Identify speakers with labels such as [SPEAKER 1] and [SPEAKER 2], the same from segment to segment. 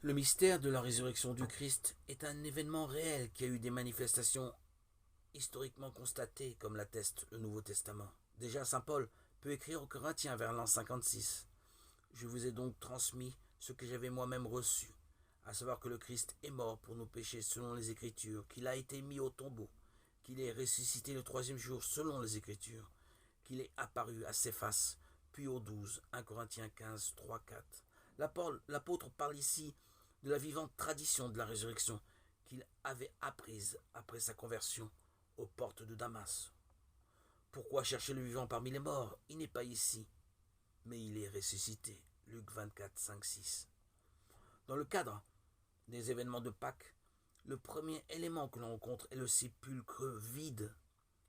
[SPEAKER 1] Le mystère de la résurrection du Christ est un événement réel qui a eu des manifestations historiquement constatées, comme l'atteste le Nouveau Testament. Déjà, saint Paul peut écrire aux Corinthiens vers l'an 56. Je vous ai donc transmis ce que j'avais moi-même reçu, à savoir que le Christ est mort pour nos péchés selon les Écritures, qu'il a été mis au tombeau, qu'il est ressuscité le troisième jour selon les Écritures, qu'il est apparu à Céphas, puis aux 12, 1 Corinthiens 15, 3, 4. L'apôtre parle ici de la vivante tradition de la résurrection qu'il avait apprise après sa conversion aux portes de Damas. Pourquoi chercher le vivant parmi les morts? Il n'est pas ici, mais il est ressuscité. Luc 24, 5, 6. Dans le cadre des événements de Pâques, le premier élément que l'on rencontre est le sépulcre vide.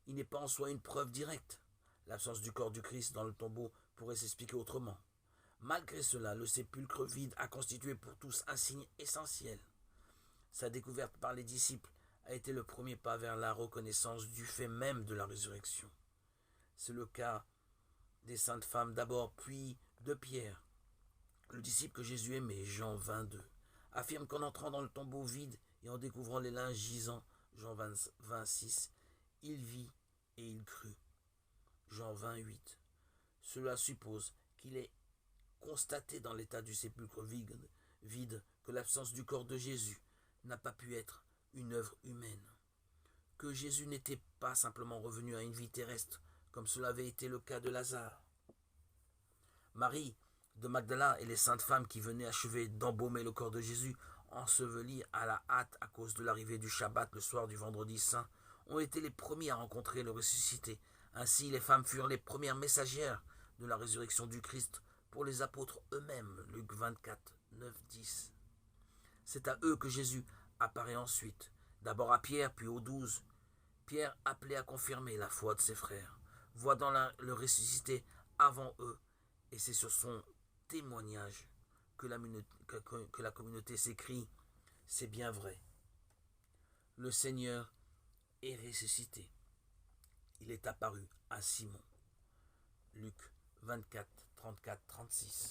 [SPEAKER 1] Il n'est pas en soi une preuve directe. L'absence du corps du Christ dans le tombeau pourrait s'expliquer autrement. Malgré cela, le sépulcre vide a constitué pour tous un signe essentiel. Sa découverte par les disciples a été le premier pas vers la reconnaissance du fait même de la résurrection. C'est le cas des saintes femmes d'abord, puis de Pierre. Le disciple que Jésus aimait, Jean 22, affirme qu'en entrant dans le tombeau vide et en découvrant les linges gisants, Jean 26, il vit et il crut. Jean 28. Cela suppose qu'il est constaté dans l'état du sépulcre vide que l'absence du corps de Jésus n'a pas pu être une œuvre humaine, que Jésus n'était pas simplement revenu à une vie terrestre comme cela avait été le cas de Lazare. Marie de Magdala et les saintes femmes qui venaient achever d'embaumer le corps de Jésus, enseveli à la hâte à cause de l'arrivée du Shabbat le soir du vendredi saint, ont été les premiers à rencontrer le ressuscité. Ainsi, les femmes furent les premières messagères de la résurrection du Christ pour les apôtres eux-mêmes. Luc 24, 9, 10. C'est à eux que Jésus apparaît ensuite, d'abord à Pierre, puis aux 12. Pierre, appelé à confirmer la foi de ses frères, voit dans le ressuscité avant eux, et c'est sur son témoignage que la communauté s'écrie « C'est bien vrai, le Seigneur est ressuscité. Il est apparu à Simon. » Luc 24, 34, 36.